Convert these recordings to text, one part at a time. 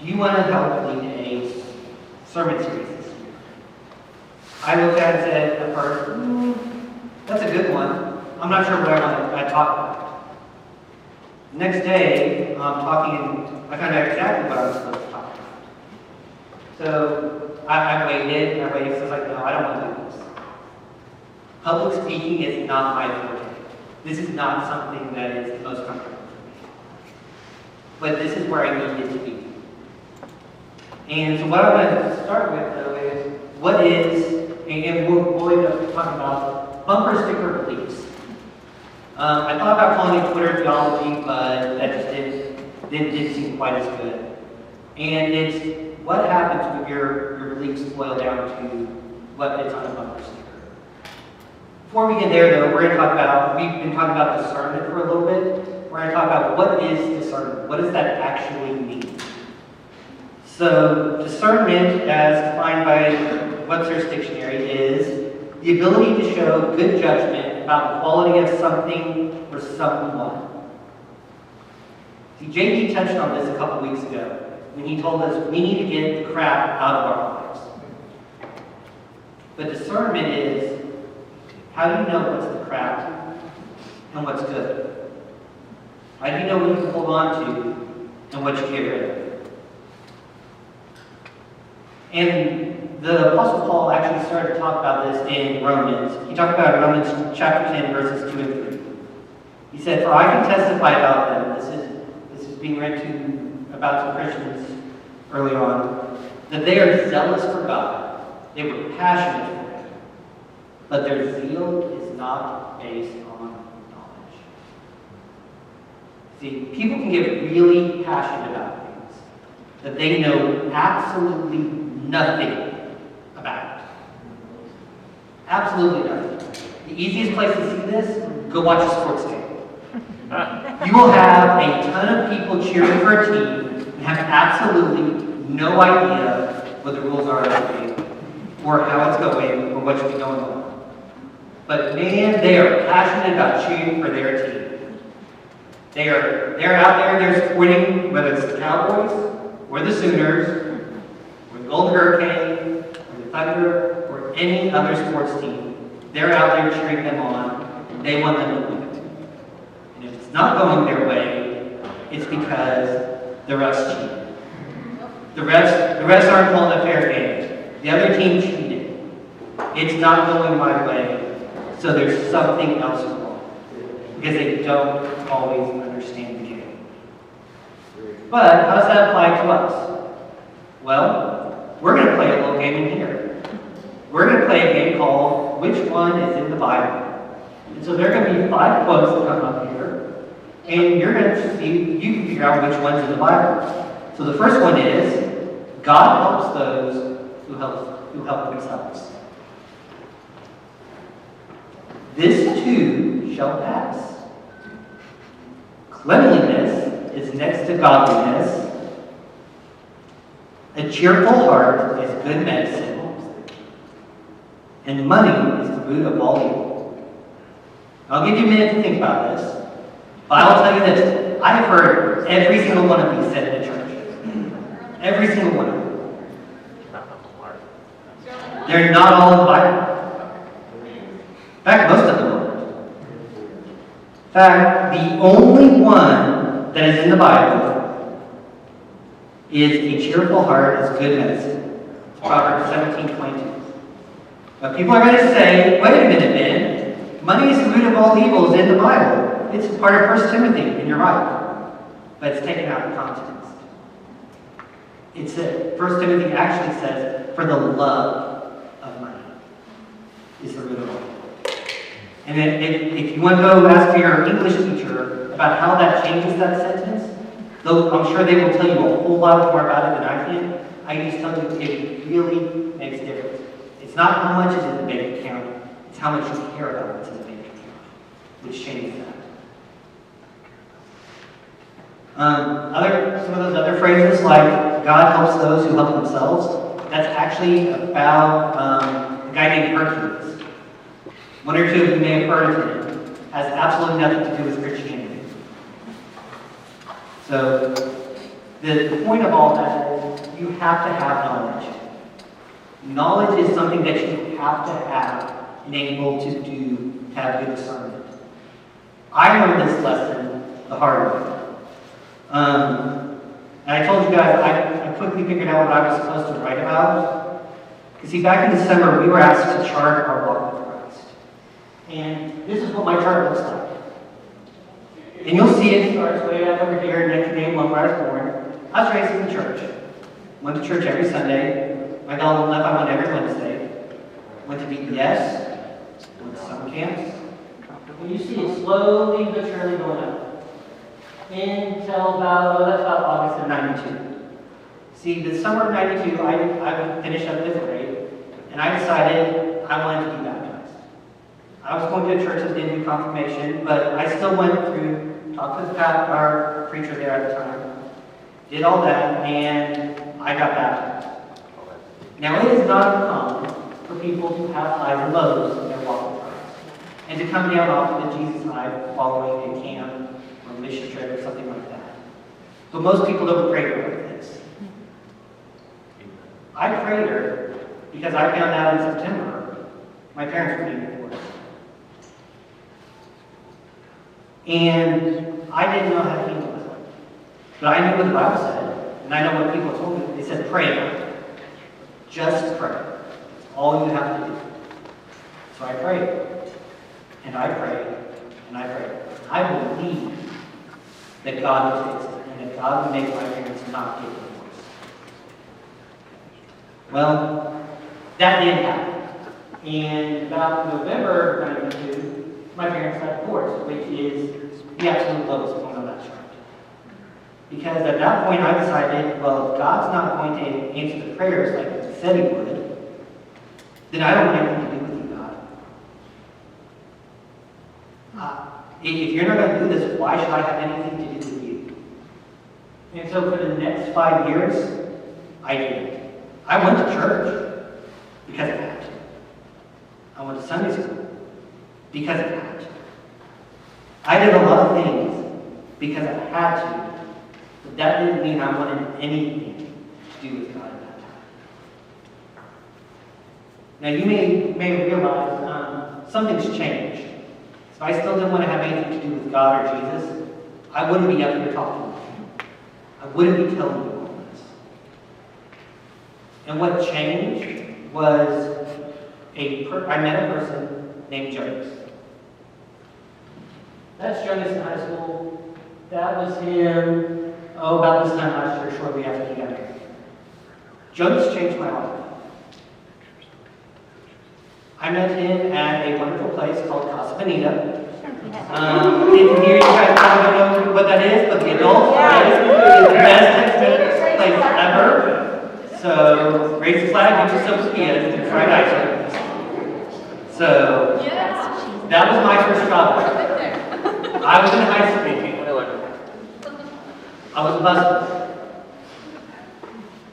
do you want to help lead a sermon series this year? I looked at it and said at first, that's a good one. I'm not sure what I want to talk about. The next day, I'm talking, and I found out exactly what I was supposed to talk about. So I waited, so I was like, no, I don't want to do this. Public speaking is not my forte. This is not something that is the most comfortable for me. But this is where I needed to be. And so what I want to start with, though, is what is, and we'll end up talking about bumper sticker beliefs. I thought about calling it Twitter theology, but that just didn't seem quite as good. And it's what happens when your beliefs boil down to what is on a bumper sticker. Before we get there, though, we've been talking about discernment for a little bit. We're going to talk about what is discernment. What does that actually mean? So, discernment, as defined by Webster's Dictionary, is the ability to show good judgment about the quality of something or someone. See, JD touched on this a couple weeks ago when he told us we need to get the crap out of our lives. But discernment is, how do you know what's the crap and what's good? How do you know what you can hold on to and what you get rid of? And the Apostle Paul actually started to talk about this in Romans. He talked about Romans chapter 10, verses 2 and 3. He said, "For I can testify about them," this is being read about some Christians early on, "that they are zealous for God. They were passionate for Him. But their zeal is not based on knowledge." See, people can get really passionate about things that they know absolutely nothing about. Absolutely nothing. The easiest place to see this, go watch a sports game. You will have a ton of people cheering for a team and have absolutely no idea what the rules are of the game, or how it's going, or what should be going on. But man, they are passionate about cheering for their team. They're out there, they're supporting, whether it's the Cowboys, or the Sooners, or the Golden Hurricane, or the Thunder, or any other sports team. They're out there cheering them on, and they want them to win. And if it's not going their way, it's because the refs cheated. The refs aren't calling a fair game. The other team cheated. It's not going my way. So there's something else wrong, because they don't always understand the game. But how does that apply to us? Well, we're going to play a little game in here. We're going to play a game called Which One is in the Bible? And so there are going to be 5 quotes that come up here, and you're going to see, you can figure out which one's in the Bible. So the first one is, God helps those who help themselves. This too shall pass. Cleanliness is next to godliness. A cheerful heart is good medicine. And money is the root of all evil. I'll give you a minute to think about this. But I will tell you this. I have heard every single one of these said in the church. Every single one of them. They're not all in the Bible. In fact, most of them aren't. In fact, the only one that is in the Bible is a cheerful heart is good medicine. It's Proverbs 17:22. But people are going to say, wait a minute, Ben. Money is the root of all evil is in the Bible. It's part of 1 Timothy, and you're right. But it's taken out of context. It's that 1 Timothy actually says, for the love of money is the root of all evil. And then if you want to go ask your English teacher about how that changes that sentence, though I'm sure they will tell you a whole lot more about it than I can, I just tell you it really makes a difference. It's not how much is in the bank account, it's how much you care about what's in the bank account, which changes that. Some of those other phrases like God helps those who help themselves, that's actually about a guy named Hercules. One or two of you may have heard of him. Has absolutely nothing to do with Christianity. So The point of all that is you have to have knowledge. Knowledge is something that you have to have and able to do to have good discernment. I learned this lesson the hard way. And I told you guys, I quickly figured out what I was supposed to write about. Because see, back in December, we were asked to chart our walk with Christ. And this is what my chart looks like. And you'll see it starts way up over here next to name, where I was born. I was raised in the church. Went to church every Sunday. My dad left, I went every Wednesday. Went to VBS. Went to summer camps. And you see it slowly but surely going up. Until that's about August of 92. See, the summer of 92, I would finish up 5th grade, and I decided I wanted to be baptized. I was going to a church that didn't do confirmation, but I still went through, talked with our preacher there at the time, did all that, and I got baptized. Now, it is not uncommon for people to have highs and lows in their walk with Christ, and to come down off of the Jesus high following a camp or a mission trip or something like that. But most people don't pray like this. I prayed her because I found out in September my parents were being divorced. And I didn't know how to handle it. But I knew what the Bible said, and I know what people told me. They said, pray. Just pray. That's all you have to do. So I prayed. And I prayed. And I prayed. I believe that God would fix it, and that God would make my parents not get divorced. Well, that did happen. And about November of 92, my parents got divorced, which is the absolute lowest point on that chart. Because at that point I decided, well, if God's not going to answer the prayers like He said He would, then I don't want anything to do with you, God. If you're not going to do this, why should I have anything to do with you? And so for the next 5 years, I did. I went to church because I had to. I went to Sunday school because I had to. I did a lot of things because I had to, but that didn't mean I wanted anything to do with God at that time. Now you may realize something's changed. If I still didn't want to have anything to do with God or Jesus, I wouldn't be up here talking with you. I wouldn't be telling you all this. And what changed was I met a person named Jonas. That's Jonas in high school. That was him, about this time last year, shortly after he got married. Jonas changed my life. I met him at a wonderful place called Casa Bonita. If here you guys probably don't know what that is, but the adult is the best Tex-Mex place ever. So, raise the flag, get yourself Sophia, and fried ice cream. So, that was my first job. I was in high school. I was a busboy.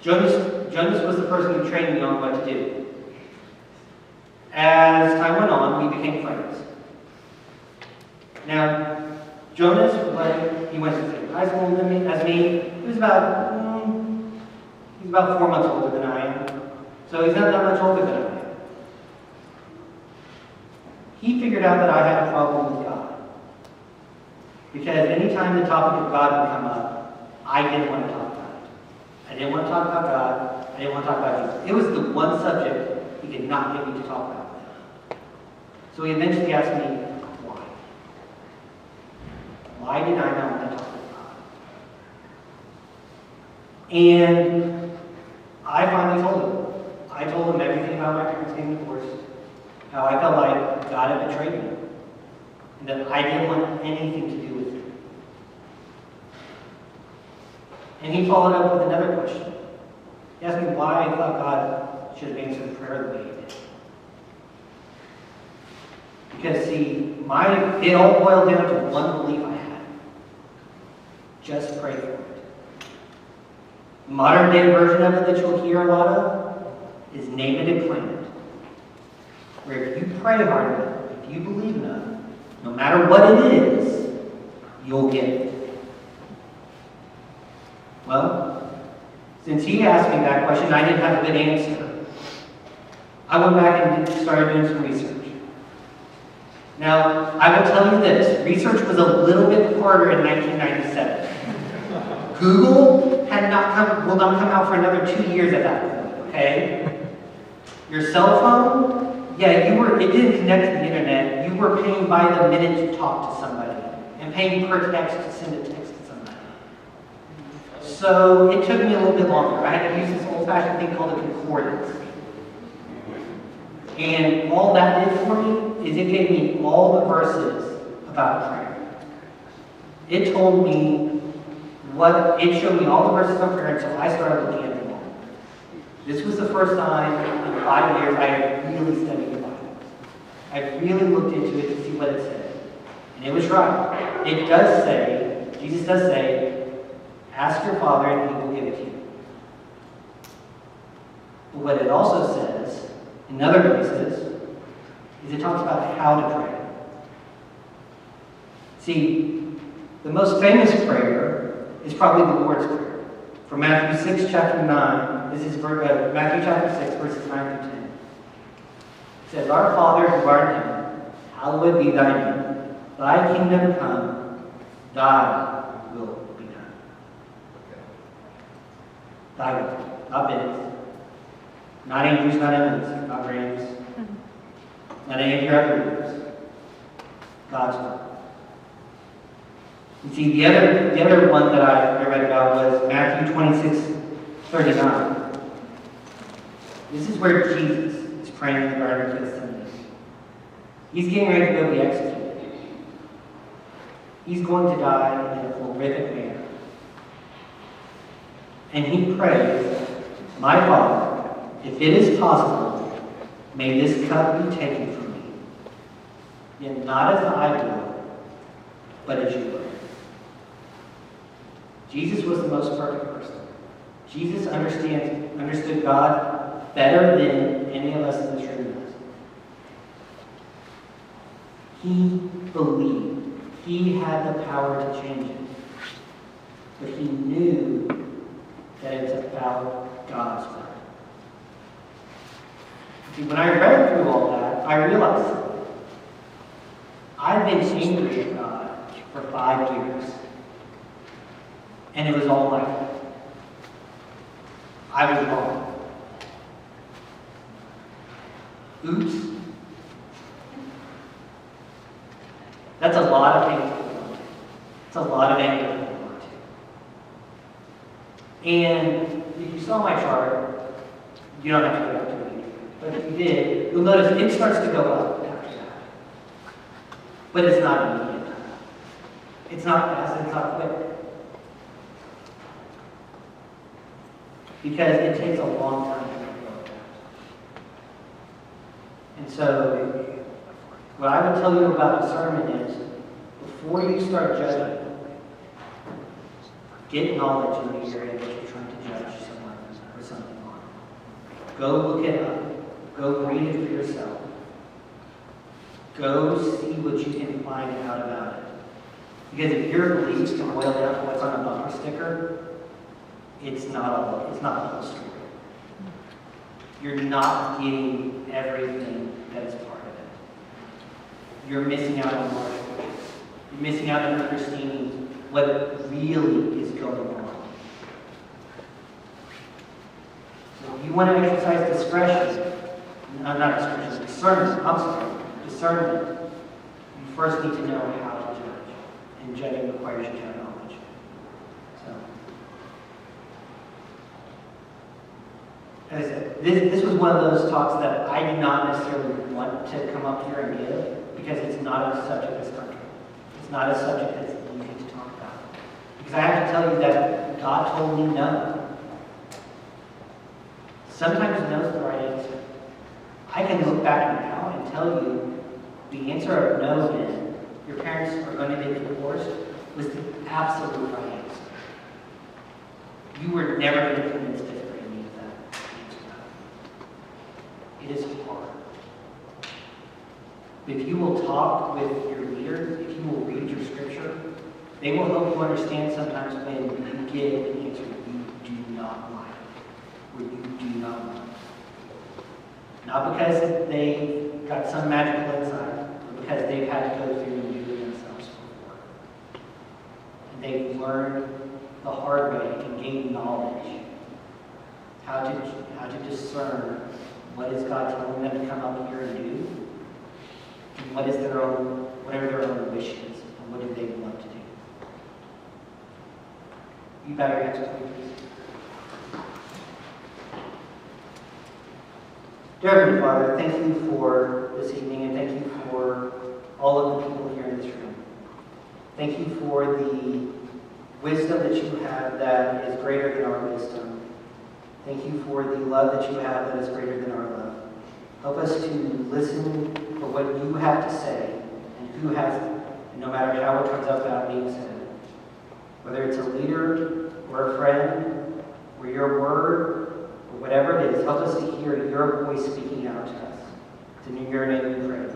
Jonas was the person who trained me on what to do. As time went on, we became friends. Now, Jonas, he went to the same high school as me. He was about 4 months older than I am. So he's not that much older than I am. He figured out that I had a problem with God. Because anytime the topic of God would come up, I didn't want to talk about it. I didn't want to talk about God. I didn't want to talk about Jesus. It was the one subject he did not get me to talk about. So he eventually asked me, why? Why did I not want to talk about God? And I finally told him. I told him everything about my parents getting divorced, how I felt like God had betrayed me, and that I didn't want anything to do with it. And he followed up with another question. He asked me why I thought God should have answered the prayer the way he did. Because, see, it all boiled down to one belief I had. Just pray for it. The modern day version of it that you'll hear a lot of is name it and claim it. Where if you pray hard enough, if you believe enough, no matter what it is, you'll get it. Well, since he asked me that question, I didn't have a good answer. I went back and started doing some research. Now, I will tell you this, research was a little bit harder in 1997. Google will not come out for another 2 years at that point, okay? Your cell phone, yeah, it didn't connect to the internet. You were paying by the minute to talk to somebody and paying per text to send a text to somebody. So it took me a little bit longer. I had to use this old-fashioned thing called a concordance. And all that did for me is it gave me all the verses about prayer. It told me it showed me all the verses on prayer, and so I started looking at them all. This was the first time in 5 years I had really studied the Bible. I really looked into it to see what it said. And it was right. It does say, Jesus does say, ask your Father and he will give it to you. But what it also says, in other places, is it talks about how to pray. See, the most famous prayer is probably the Lord's Prayer. From Matthew 6, chapter 9, this is Matthew chapter 6, verses 9 through 10. It says, Our Father who art in heaven, hallowed be thy name. Thy kingdom come, thy will be done. Thy will, not Ben's. Not Andrew's, not Emily's, not Graham's. Not any of your other leaders. God's will. You see, the other one that I read about was Matthew 26:39. This is where Jesus is praying in the Garden of Gethsemane. He's getting ready to go be executed. He's going to die in a horrific manner. And he prays, My Father, if it is possible, may this cup be taken from me. Yet not as I will, but as you will. Jesus was the most perfect person. Jesus understood God better than any of us in this room does. He believed. He had the power to change it. But he knew that it's about God's will. See, when I read through all that, I realized something. I've been angry at God for 5 years. And it was all my fault. I was wrong. Oops. That's a lot of things to hold on to. It's a lot of anger to hold on to. And if you saw my chart, you don't have to go back to it. But if you did, you'll notice it starts to go up after that. But it's not immediate. It's not fast, it's not quick. Because it takes a long time to go up. And so, what I would tell you about discernment is, before you start judging, get knowledge in the area that you're trying to judge someone or something on. Go look it up. Go read it for yourself. Go see what you can find out about it. Because if your beliefs can boil down to what's on a bumper sticker, it's not the whole story. You're not getting everything that is part of it. You're missing out on large portions. You're missing out on understanding what really is going on. So if you want to exercise discretion, not discretion, discernment, you first need to know how to judge. And judging requires you to have knowledge. So, as I said, this was one of those talks that I did not necessarily want to come up here and give, because it's not a subject that's comfortable. It's not a subject that's easy to talk about. Because I have to tell you that God told me no. Sometimes no is the right answer. I can look back now and tell you the answer of no then, your parents are going to get divorced, was the absolute right answer. You were never going to convince fifth grade me of that answer. It is hard. If you will talk with your leaders, if you will read your scripture, they will help you understand sometimes when you get an answer you do not like, or you do not want. Not because they got some magical insight, but because they've had to go through and do it themselves before. And they've learned the hard way and gained knowledge, how to discern what is God telling them to come up here and do, and what are their own wishes, and what do they want to do. You bow your heads with me, please. Dear Heavenly Father, thank you for this evening, and thank you for all of the people here in this room. Thank you for the wisdom that you have that is greater than our wisdom. Thank you for the love that you have that is greater than our love. Help us to listen for what you have to say, and who has, no matter how it comes up without being said. Whether it's a leader or a friend, or your word, or whatever it is, help us to hear your voice speaking out to us. It's in your name we pray.